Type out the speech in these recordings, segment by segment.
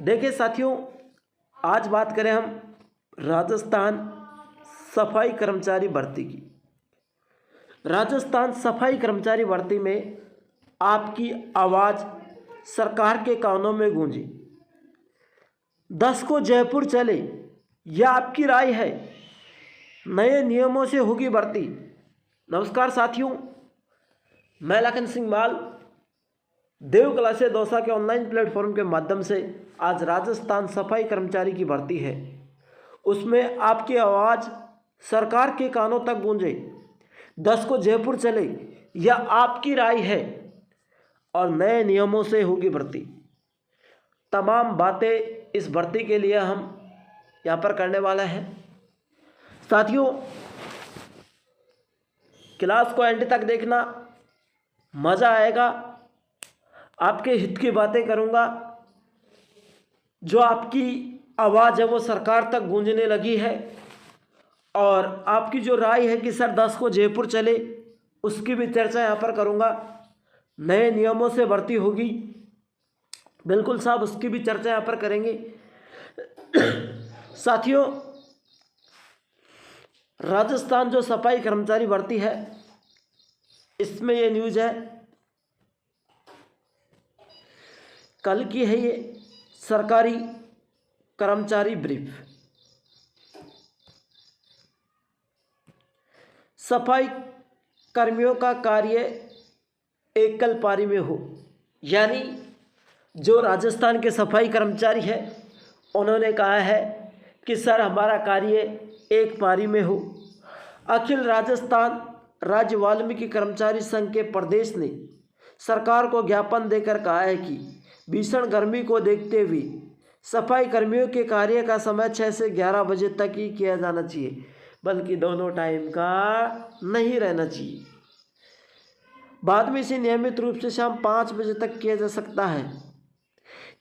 देखिए साथियों, आज बात करें हम राजस्थान सफाई कर्मचारी भर्ती की। राजस्थान सफाई कर्मचारी भर्ती में आपकी आवाज़ सरकार के कानों में गूंजी। 10 को जयपुर चले, यह आपकी राय है। नए नियमों से होगी भर्ती। नमस्कार साथियों, मैं लखन सिंह माल देव क्लासेस दौसा के ऑनलाइन प्लेटफॉर्म के माध्यम से आज राजस्थान सफाई कर्मचारी की भर्ती है, उसमें आपकी आवाज़ सरकार के कानों तक गूंजे। 10 को जयपुर चले, यह आपकी राय है और नए नियमों से होगी भर्ती। तमाम बातें इस भर्ती के लिए हम यहाँ पर करने वाला है। साथियों, क्लास को एंड तक देखना, मज़ा आएगा। आपके हित की बातें करूँगा। जो आपकी आवाज़ है वो सरकार तक गूंजने लगी है और आपकी जो राय है कि सर 10 को जयपुर चले, उसकी भी चर्चा यहाँ पर करूँगा। नए नियमों से भर्ती होगी, बिल्कुल साहब, उसकी भी चर्चा यहाँ पर करेंगे। साथियों, राजस्थान जो सफाई कर्मचारी भर्ती है, इसमें ये न्यूज़ है, कल की है ये सरकारी कर्मचारी ब्रीफ। सफाई कर्मियों का कार्य एकल पारी में हो, यानी जो राजस्थान के सफाई कर्मचारी हैं उन्होंने कहा है कि सर हमारा कार्य एक पारी में हो। अखिल राजस्थान राज्य वाल्मीकि कर्मचारी संघ के प्रदेश ने सरकार को ज्ञापन देकर कहा है कि भीषण गर्मी को देखते हुए सफाई कर्मियों के कार्य का समय 6 से 11 बजे तक ही किया जाना चाहिए, बल्कि दोनों टाइम का नहीं रहना चाहिए। बाद में इसे नियमित रूप से शाम 5 बजे तक किया जा सकता है।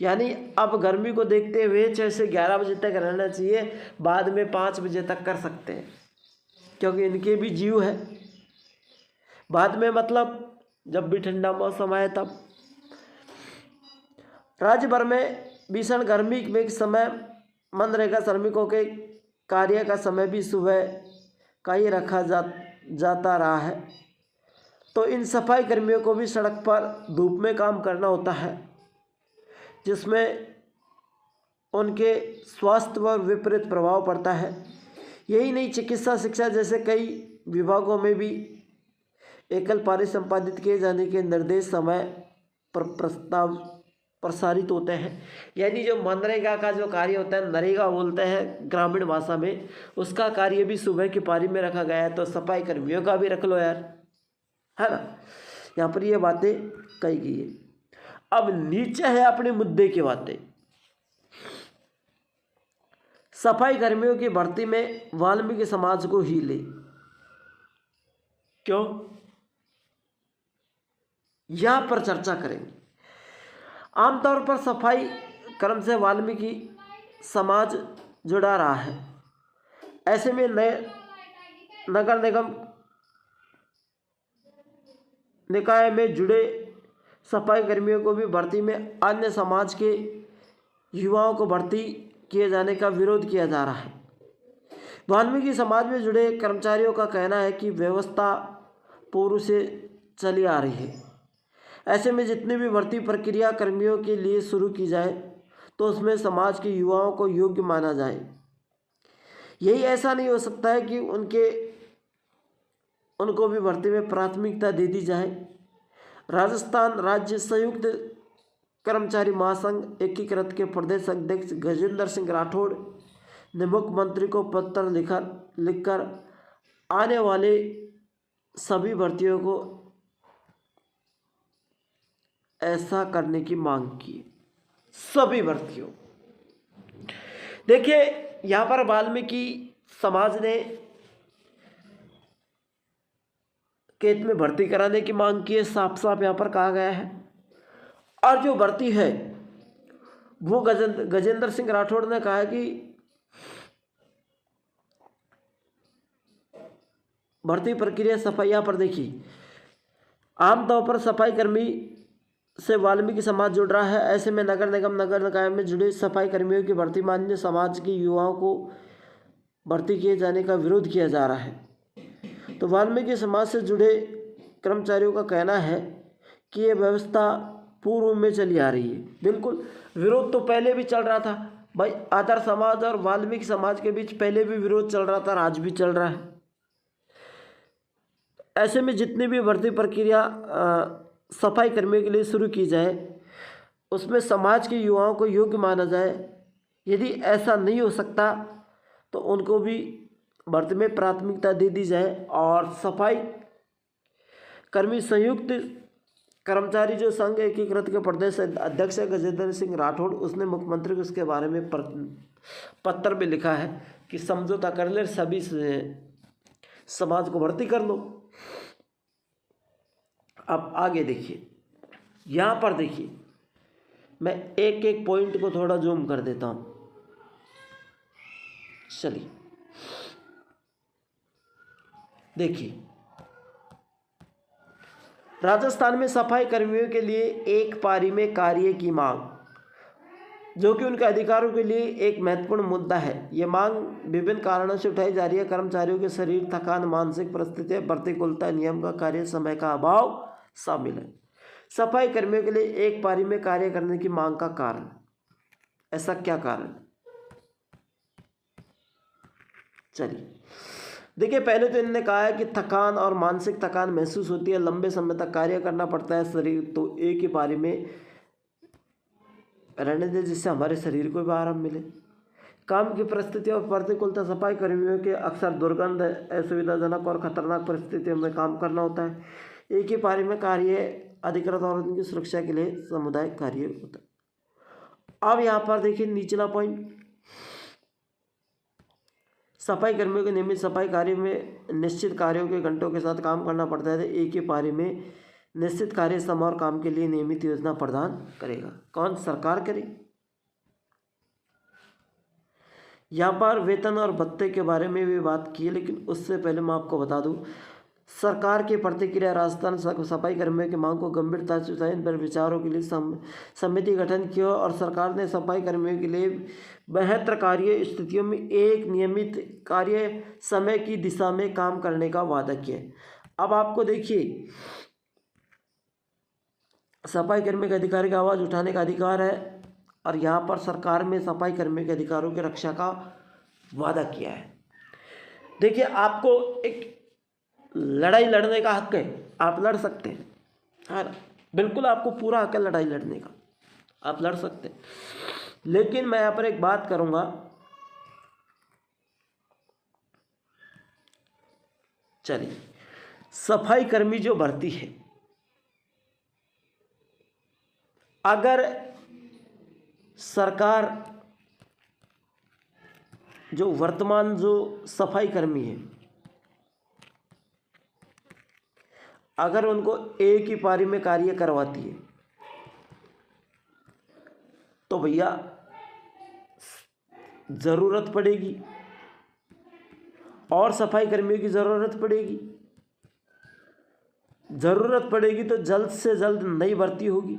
यानी अब गर्मी को देखते हुए 6 से 11 बजे तक रहना चाहिए, बाद में 5 बजे तक कर सकते हैं, क्योंकि इनके भी जीव है। बाद में मतलब जब भी ठंडा मौसम आए तब। राज्य भर में भीषण गर्मी में समय मनरेगा श्रमिकों के कार्य का समय भी सुबह का ही रखा जाता रहा है, तो इन सफाई कर्मियों को भी सड़क पर धूप में काम करना होता है, जिसमें उनके स्वास्थ्य पर विपरीत प्रभाव पड़ता है। यही नहीं, चिकित्सा शिक्षा जैसे कई विभागों में भी एकल पारी संपादित किए जाने के निर्देश समय पर प्रस्ताव प्रसारित होते हैं। यानी जो मनरेगा का जो कार्य होता है, नरेगा बोलते हैं ग्रामीण भाषा में, उसका कार्य भी सुबह की पारी में रखा गया है, तो सफाई कर्मियों का भी रख लो यार, है ना। यहाँ पर ये बातें कही गई है। अब नीचे है अपने मुद्दे की बातें। सफाई कर्मियों की भर्ती में वाल्मीकि समाज को ही ले, क्यों, यहां पर चर्चा करेंगे। आमतौर पर सफाई कर्म से वाल्मीकि समाज जुड़ा रहा है। ऐसे में नए नगर निगम निकाय में जुड़े सफाई कर्मियों को भी भर्ती में अन्य समाज के युवाओं को भर्ती किए जाने का विरोध किया जा रहा है। वाल्मीकि समाज में जुड़े कर्मचारियों का कहना है कि व्यवस्था पूर्व से चली आ रही है। ऐसे में जितनी भी भर्ती प्रक्रिया कर्मियों के लिए शुरू की जाए तो उसमें समाज के युवाओं को योग्य माना जाए। यही ऐसा नहीं हो सकता है कि उनको भी भर्ती में प्राथमिकता दे दी जाए। राजस्थान राज्य संयुक्त कर्मचारी महासंघ एकीकृत के प्रदेश अध्यक्ष गजेंद्र सिंह राठौड़ ने मुख्यमंत्री को पत्र लिखकर आने वाले सभी भर्तियों को ऐसा करने की मांग की। सभी भर्तियों, देखिए यहाँ पर वाल्मीकि समाज ने केत में भर्ती कराने की मांग की है, साफ साफ यहाँ पर कहा गया है। और जो भर्ती है वो गजेंद्र सिंह राठौड़ ने कहा है कि भर्ती प्रक्रिया सफाई, यहाँ पर देखिए आमतौर पर सफाई कर्मी से वाल्मीकि समाज जुड़ रहा है। ऐसे में नगर निगम नगर निकाय में जुड़े सफाई कर्मियों की भर्ती मान्य समाज के युवाओं को भर्ती किए जाने का विरोध किया जा रहा है। तो वाल्मीकि समाज से जुड़े कर्मचारियों का कहना है कि ये व्यवस्था पूर्व में चली आ रही है। बिल्कुल, विरोध तो पहले भी चल रहा था भाई, आदर्श समाज और वाल्मीकि समाज के बीच पहले भी विरोध चल रहा था और आज भी चल रहा है। ऐसे में जितनी भी भर्ती प्रक्रिया सफाई कर्मियों के लिए शुरू की जाए उसमें समाज के युवाओं को योग्य माना जाए। यदि ऐसा नहीं हो सकता तो उनको भी भर्ती में प्राथमिकता दे दी जाए। और सफाई कर्मी संयुक्त कर्मचारी जो संघ एकीकृत के प्रदेश अध्यक्ष है गजेंद्र सिंह राठौड़, उसने मुख्यमंत्री को इसके बारे में पत्र में लिखा है कि समझौता कर ले, सभी समाज को भर्ती कर लो। अब आगे देखिए, यहाँ पर देखिए, मैं एक एक पॉइंट को थोड़ा जूम कर देता हूँ। चलिए देखिए, राजस्थान में सफाई कर्मियों के लिए एक पारी में कार्य की मांग, जो कि उनके अधिकारों के लिए एक महत्वपूर्ण मुद्दा है। ये मांग विभिन्न कारणों से उठाई जा रही है। कर्मचारियों के शरीर थकान, मानसिक परिस्थितियां, प्रतिकूलता, नियम का कार्य समय का अभाव शामिल है। सफाई कर्मियों के लिए एक पारी में कार्य करने की मांग का कारण, ऐसा क्या कारण? चलिए देखिए, पहले तो इन्होंने कहा है कि थकान और मानसिक थकान महसूस होती है, लंबे समय तक कार्य करना पड़ता है शरीर, तो एक ही पारी में रहने दें जिससे हमारे शरीर को भी आराम मिले। काम की परिस्थिति और प्रतिकूलता, सफाई कर्मियों के अक्सर दुर्गंध, असुविधाजनक और खतरनाक परिस्थितियों में काम करना होता है। एक ही पारी में कार्य अधिकृत और उनकी सुरक्षा के लिए सामुदायिक कार्य होता है। अब यहाँ पर देखिए निचला पॉइंट, सफाई कर्मियों के नियमित सफाई कार्य में निश्चित कार्यों के घंटों के साथ काम करना पड़ता है। एक ही पारी में निश्चित कार्य समय और काम के लिए नियमित योजना प्रदान करेगा। कौन? सरकार करे। यहाँ पर वेतन और भत्ते के बारे में भी बात की है, लेकिन उससे पहले मैं आपको बता दूं, सरकार की प्रतिक्रिया, राजस्थान सफाई कर्मियों की मांग को गंभीरता से उठाई, इन पर विचारों के लिए समिति गठन किया और सरकार ने सफाई कर्मियों के लिए बेहतर कार्य स्थितियों में एक नियमित कार्य समय की दिशा में काम करने का वादा किया। अब आपको देखिए, सफाई कर्मी के अधिकारी का आवाज़ उठाने का अधिकार है और यहाँ पर सरकार में सफाई कर्मी के अधिकारों की रक्षा का वादा किया है। देखिए, आपको एक लड़ाई लड़ने का हक है, आप लड़ सकते हैं, है ना, बिल्कुल आपको पूरा हक है लड़ाई लड़ने का, आप लड़ सकते हैं। लेकिन मैं यहाँ पर एक बात करूँगा, चलिए, सफाई कर्मी जो भर्ती है, अगर सरकार जो वर्तमान जो सफाई कर्मी है, अगर उनको एक ही पारी में कार्य करवाती है तो भैया ज़रूरत पड़ेगी और सफाई कर्मियों की ज़रूरत पड़ेगी। ज़रूरत पड़ेगी तो जल्द से जल्द नई भर्ती होगी,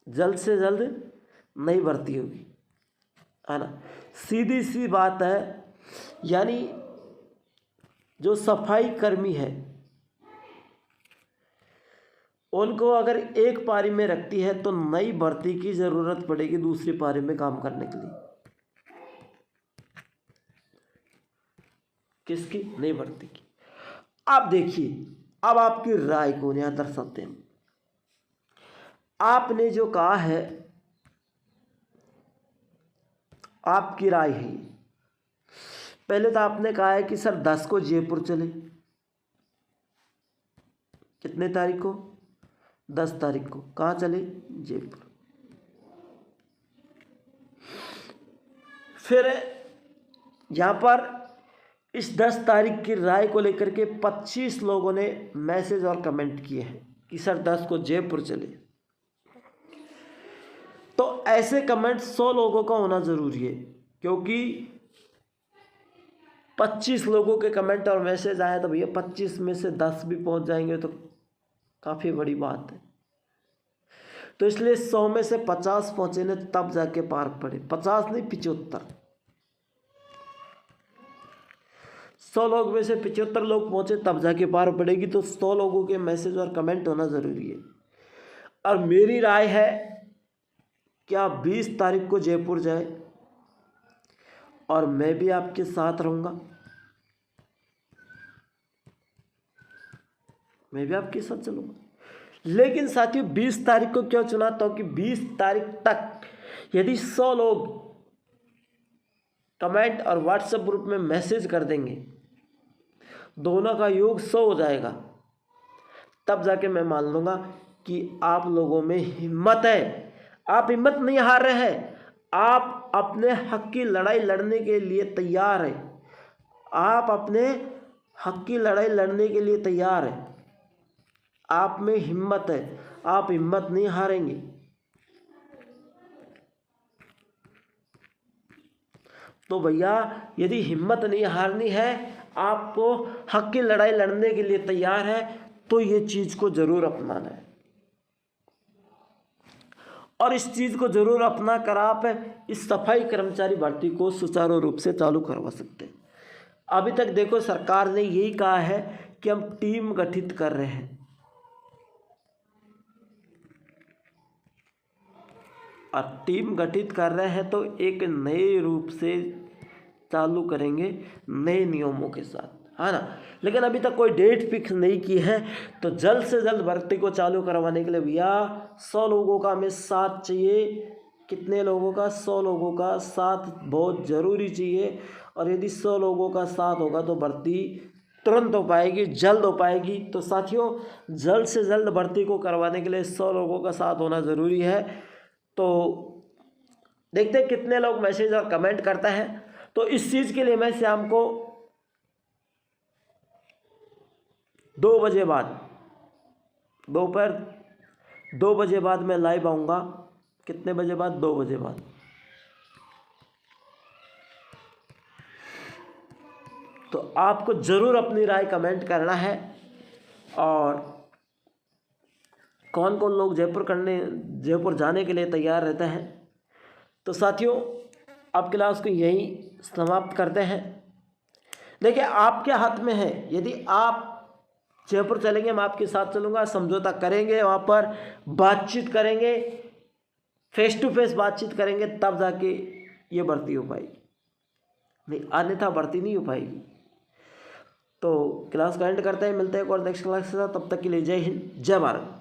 जल्द से जल्द नई भर्ती होगी, है ना, सीधी सी बात है। यानी जो सफाई कर्मी है उनको अगर एक पारी में रखती है तो नई भर्ती की ज़रूरत पड़ेगी दूसरी पारी में काम करने के लिए। किसकी? नई भर्ती की। अब देखिए, अब आपकी राय को यहाँ दर्शाते हैं। आपने जो कहा है, आपकी राय है। पहले तो आपने कहा है कि सर 10 को जयपुर चले। कितने तारीख को? 10 तारीख को। कहाँ चले? जयपुर। फिर यहाँ पर इस 10 तारीख की राय को लेकर के 25 लोगों ने मैसेज और कमेंट किए हैं कि सर 10 को जयपुर चले। तो ऐसे कमेंट 100 लोगों का होना जरूरी है, क्योंकि 25 लोगों के कमेंट और मैसेज आए तो भैया 25 में से 10 भी पहुंच जाएंगे तो काफ़ी बड़ी बात है। तो इसलिए 100 में से 50 पहुंचे ने तब जाके पार पड़े, 50 नहीं 75। 100 लोग में से 75 लोग पहुंचे तब जाके पार पड़ेगी। तो 100 लोगों के मैसेज और कमेंट होना ज़रूरी है। और मेरी राय है कि आप 20 तारीख को जयपुर जाए और मैं भी आपके साथ रहूँगा, मैं भी आपके साथ चलूँगा। लेकिन साथियों 20 तारीख को क्यों चुना? तो कि 20 तारीख तक यदि 100 लोग कमेंट और व्हाट्सएप ग्रुप में मैसेज कर देंगे, दोनों का योग 100 हो जाएगा, तब जाके मैं मान लूँगा कि आप लोगों में हिम्मत है, आप हिम्मत नहीं हार रहे हैं, आप अपने हक की लड़ाई लड़ने के लिए तैयार हैं, आप अपने हक की लड़ाई लड़ने के लिए तैयार हैं, आप में हिम्मत है, आप हिम्मत नहीं हारेंगे। तो भैया यदि हिम्मत नहीं हारनी है, आपको हक की लड़ाई लड़ने के लिए तैयार है, तो ये चीज़ को ज़रूर अपनाना है। और इस चीज़ को ज़रूर अपना कर आप इस सफाई कर्मचारी भर्ती को सुचारू रूप से चालू करवा सकते हैं। अभी तक देखो सरकार ने यही कहा है कि हम टीम गठित कर रहे हैं, और टीम गठित कर रहे हैं तो एक नए रूप से चालू करेंगे, नए नियमों के साथ, है ना। लेकिन अभी तक कोई डेट फिक्स नहीं की है। तो जल्द से जल्द भर्ती को चालू करवाने के लिए भैया 100 लोगों का हमें साथ चाहिए। कितने लोगों का? 100 लोगों का साथ बहुत ज़रूरी चाहिए। और यदि 100 लोगों का साथ होगा तो भर्ती तुरंत हो पाएगी, जल्द हो पाएगी। तो साथियों जल्द से जल्द भर्ती को करवाने के लिए 100 लोगों का साथ होना ज़रूरी है। तो देखते हैं कितने लोग मैसेज और कमेंट करते हैं। तो इस चीज़ के लिए मैं शाम को 2 बजे बाद, दोपहर 2 बजे बाद मैं लाइव आऊँगा। कितने बजे बाद? 2 बजे बाद। तो आपको ज़रूर अपनी राय कमेंट करना है। और कौन कौन लोग जयपुर जाने के लिए तैयार रहते हैं। तो साथियों अब क्लास को यहीं समाप्त करते हैं। देखिए आपके हाथ में है, यदि आप जयपुर चलेंगे मैं आपके साथ चलूँगा, समझौता करेंगे, वहाँ पर बातचीत करेंगे, फेस टू फेस बातचीत करेंगे, तब जाके ये भर्ती हो पाएगी, नहीं अन्यथा भर्ती नहीं हो पाएगी। तो क्लास का एंड करते हैं, मिलते हैं एक और नेक्स्ट क्लास के साथ। तब तक के लिए जय हिंद, जय भारत।